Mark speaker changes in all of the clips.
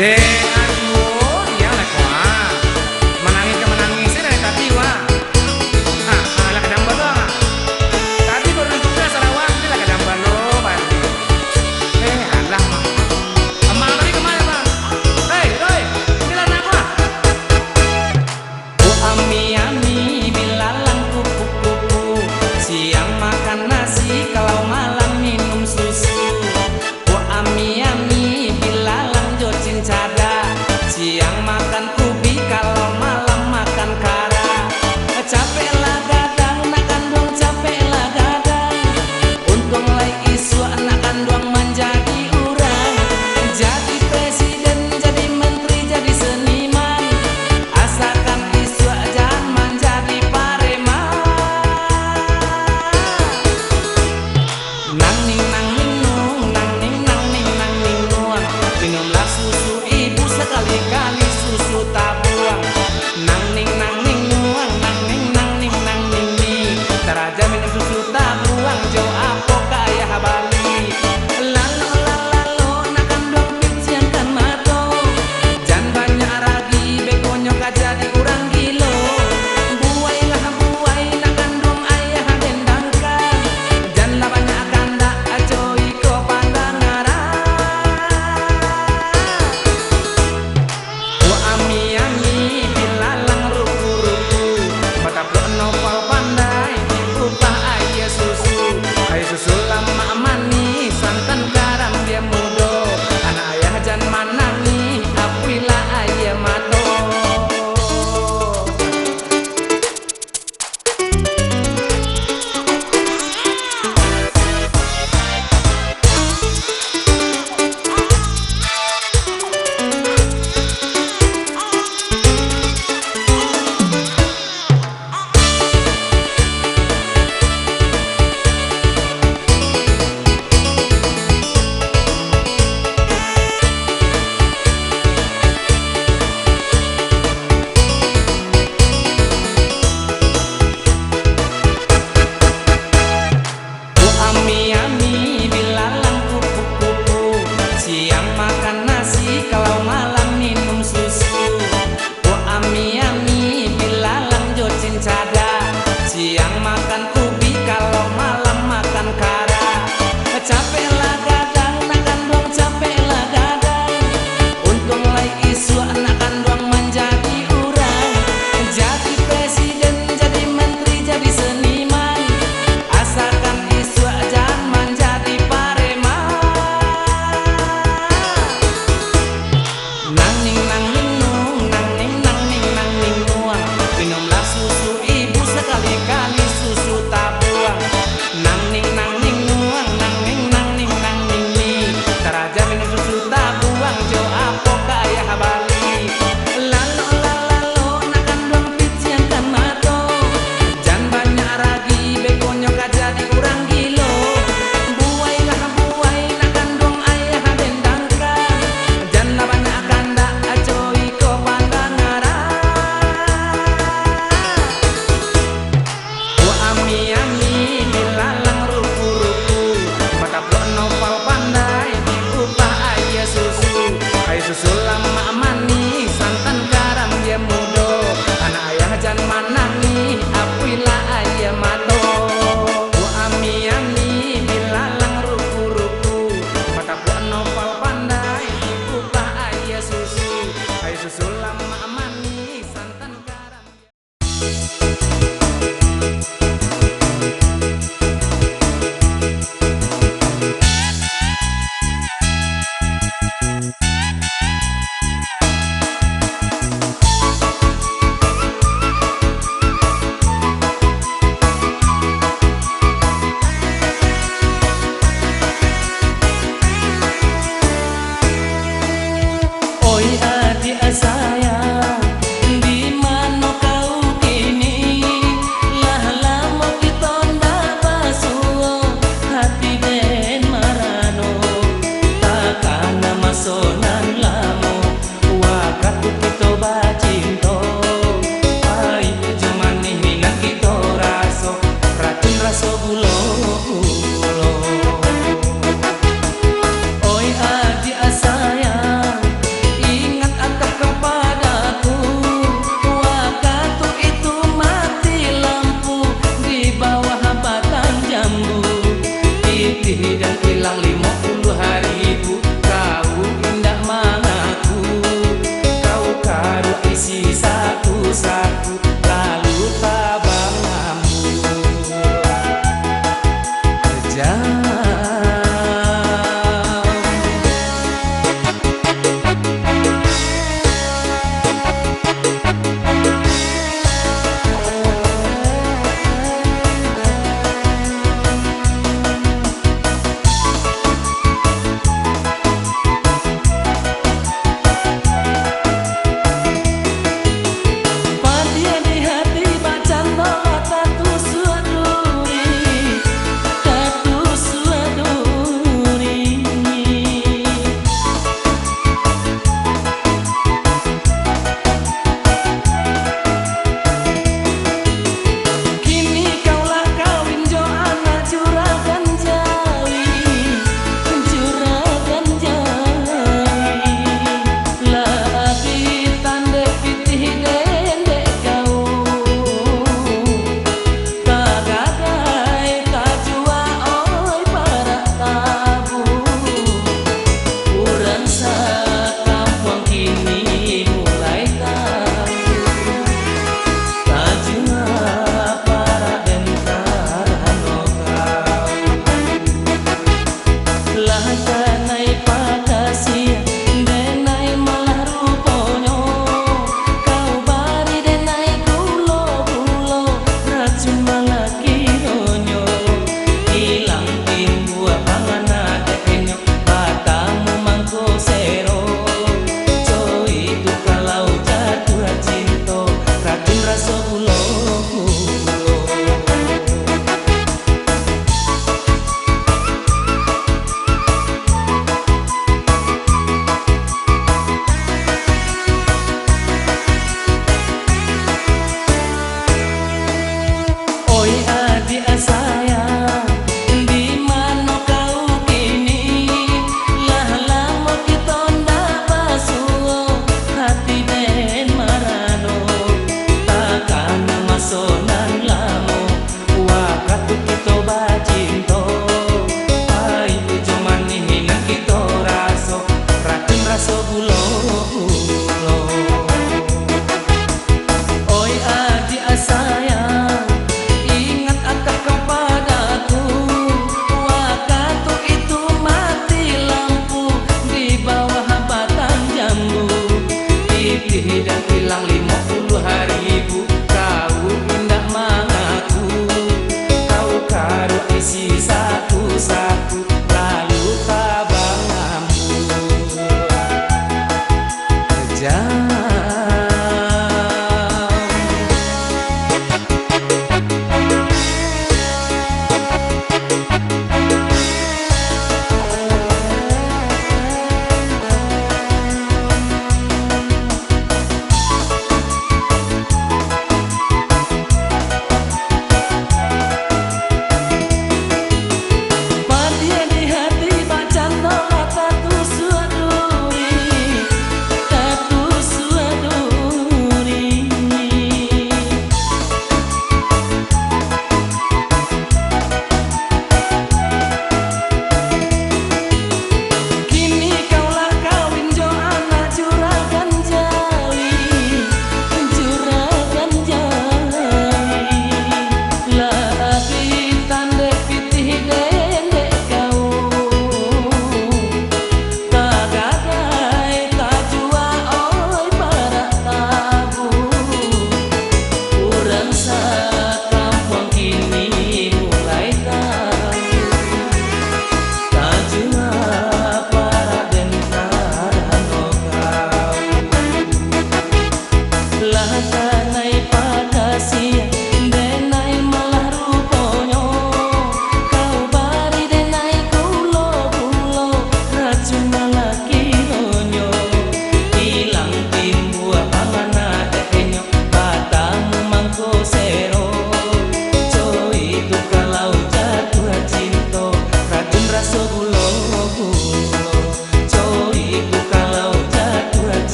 Speaker 1: Dek, aduh, iya lah wah. Menangis ke menangis dari tadi wah. Ah, malah kadang doang. Tadi baru juga Sarawak, ini lah kadang lo, pasti. Alah mah. Emang tadi kemana bang? Hei, Roy, ini lah aku ah.
Speaker 2: Oh ami ami bilalang kupu-kupu, siang makan nasi kalau malam minum susu. Oh ami ami bilalang jocin cada,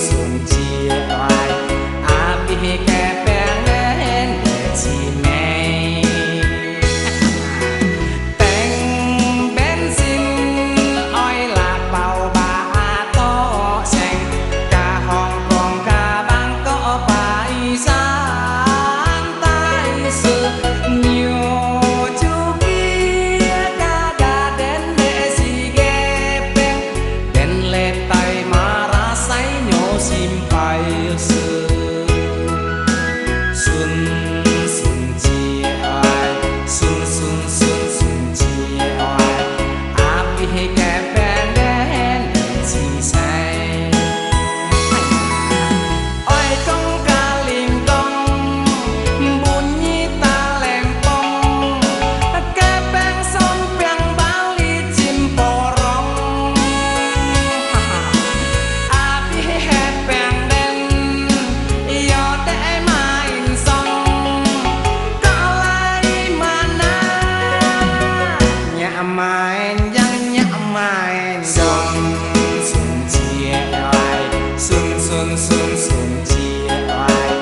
Speaker 2: sun chia oai api kepeng si mei teng bensin oi la pau ba to seng ka Hong Kong ka Bangkok Pai San Tai Sư nhiều chu kia ka ga den de si ge peng den le tai ma ra sai nyo sim pai sư sun sun chia ai sun sun sun sun chia ai api ke ben den si sai oi kong ka ling kong bunyi ta lempong ke beng som piang bali chim porong api he beng den yo de main song ka lai mana nya main yang nya main song sun chia ai sun sun sun sun chia ai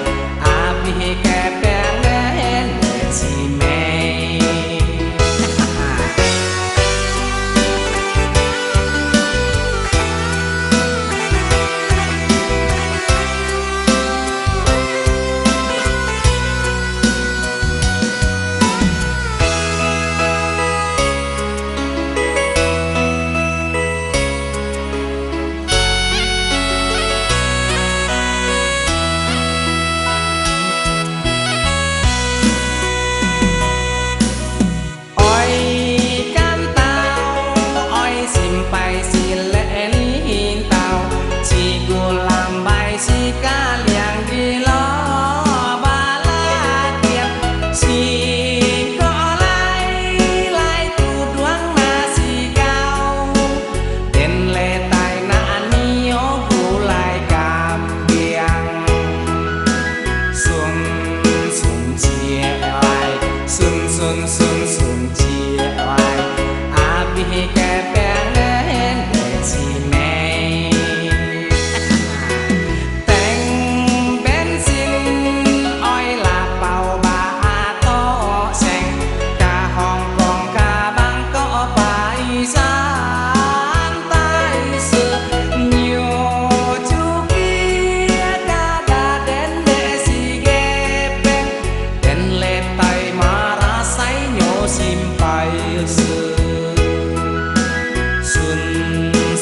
Speaker 2: api ke beng den si mei oi can tao oi sim pai si len hin tao si gu lam bai si ca liang di lo ba la tiap si ko lai lai tu duang na si cao den le tai na ni o gu lai cam biang sun sun chia ai sun sun sun sun chia ai api ke beng den si mei teng bensin oi la pau ba to seng ka Hong Kong ka Bangkok Pai San Tai Sư nhiều chu kia ka ga den de si ge peng den le tai ma ra sai nyo sim pai sư sun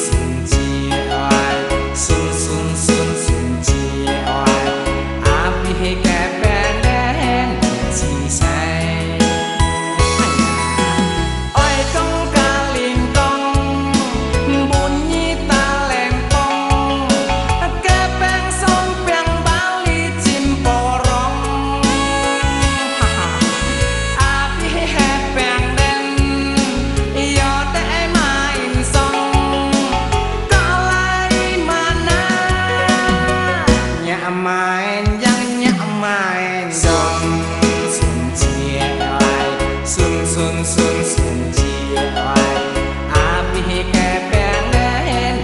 Speaker 2: sun chia ai sun sun sun sun chia ai api ke beng den si sai oi kong ka ling kong bunyi ta lempong ke beng som piang bali chim porong api he beng den yo de main song ka lai mana nya main yang nya main song sun chia ai sun sun sun sun chia ai api ke beng den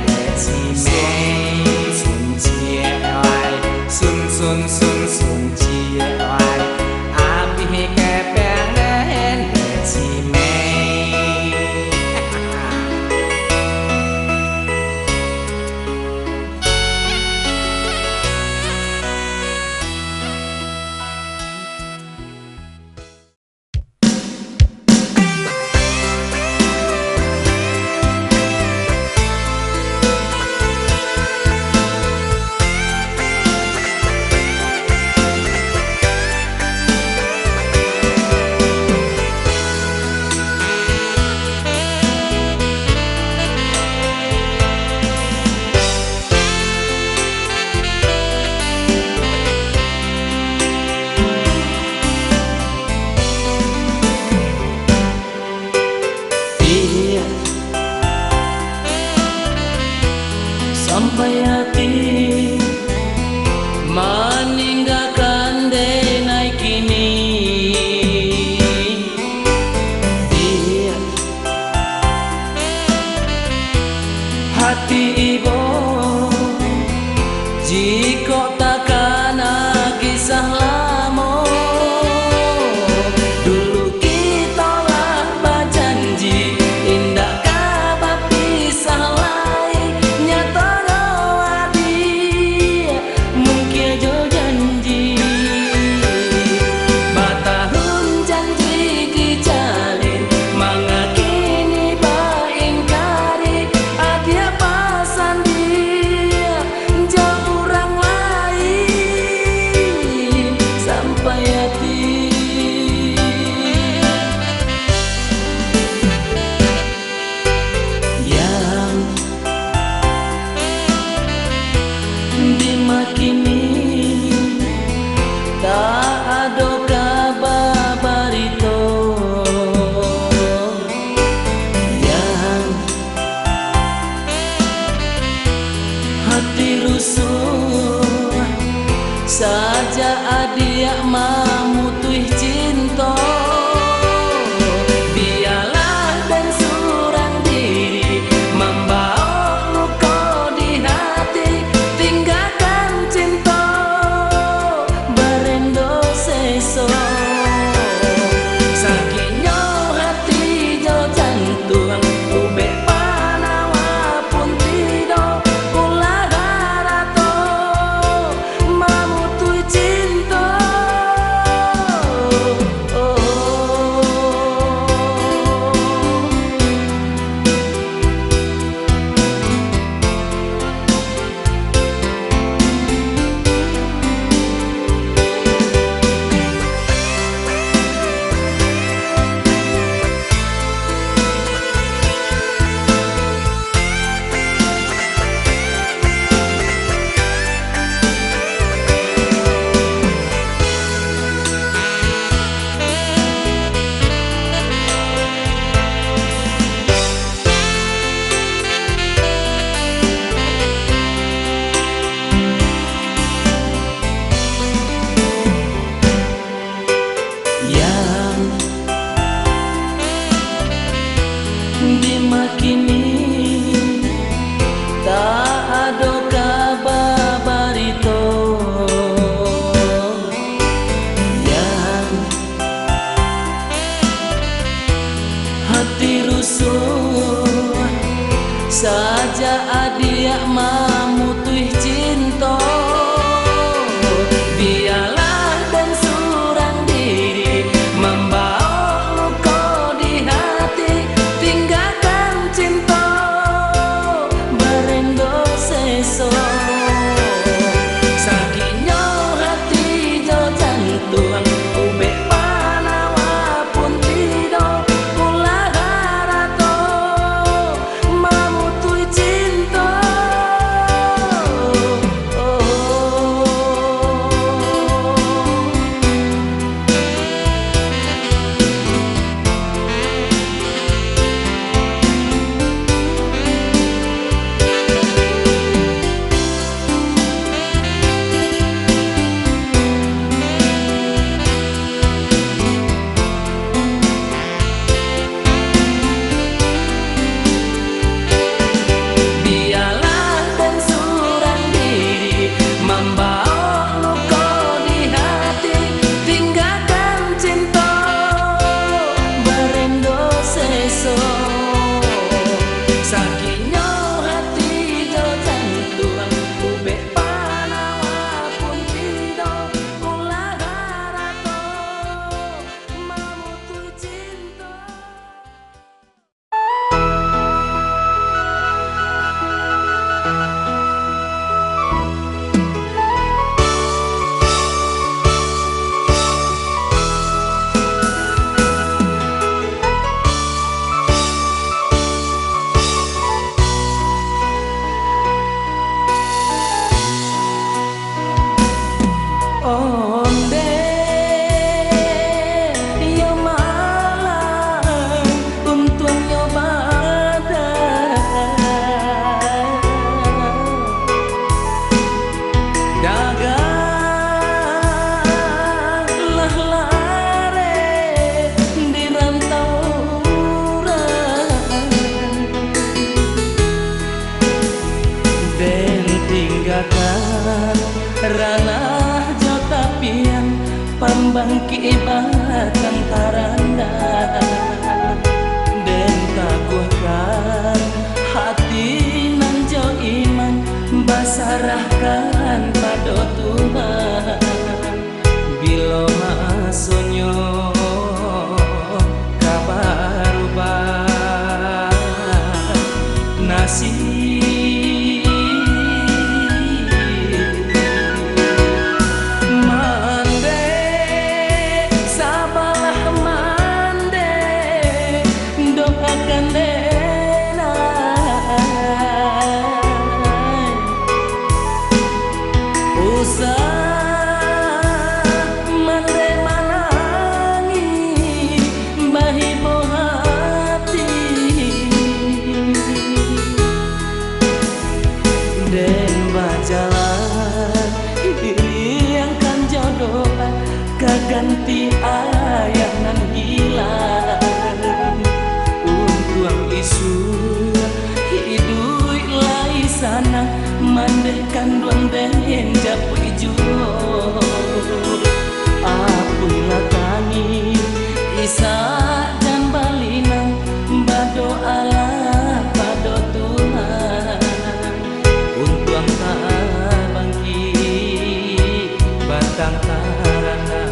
Speaker 2: si mei sun chia ai sun sun sun sun chia ai api ke beng den si mei Jika takkan kisah lama, dulu kita lah berjanji indah kabar pisah lai. Nyata rawadi mungkin jo janji, batahun janji dijalin mangakini baingkari adia pasan dia jauh orang lain sampai hati. Yang dimakini tak ada kabar barito, yang hati rusuh saja adia mamutuh cinta. Biarlah dan surang diri membawa luka di hati, tinggalkan cinta bangki batang taranda den taguhkan hati nan jo iman basarahkan pada Tuhan bilo masonyo kabar ubah nasib ganti ayah nan hilang untuang isu hidui lai sana mandekan duang den japui juo apulah kami isa dan balina bado Allah bado Tuhan untuang tak bangkit batang tarana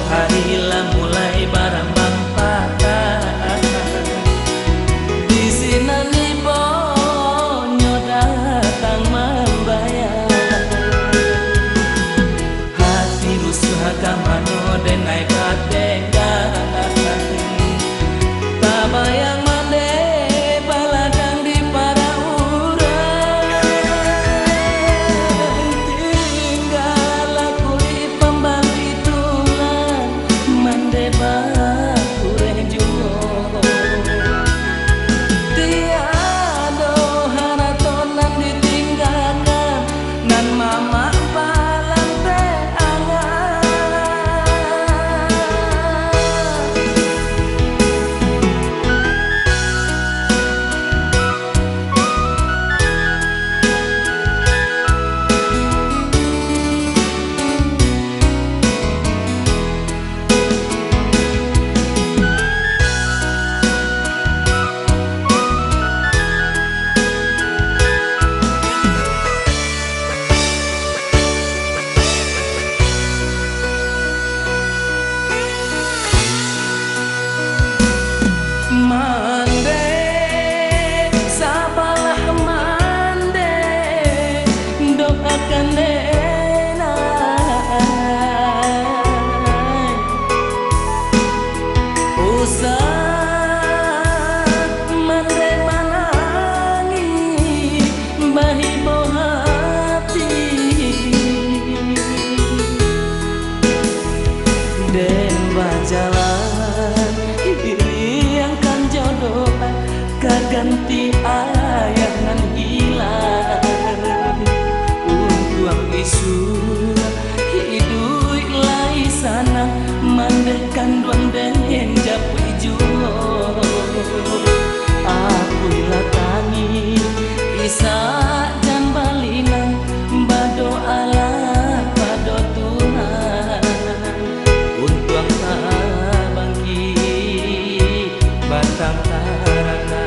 Speaker 2: harilah mulai barambang patah di sini nih bonyo datang membayar hati rusuh kamano dan naik katekan tak bayang mande baladang di para urang tinggal aku di pembagi tulang mande bakureh juo tiado haratonan ditinggalkan nan mama balang teh angan jalan diri yang kan jodoh kaganti ayah nan hilang untuang isu hidui lai sana mandekan duang den japui juo akulah tangi isa dan balina bado Allah bado Tuhan untuang tak bangkit batang tarana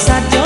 Speaker 2: saja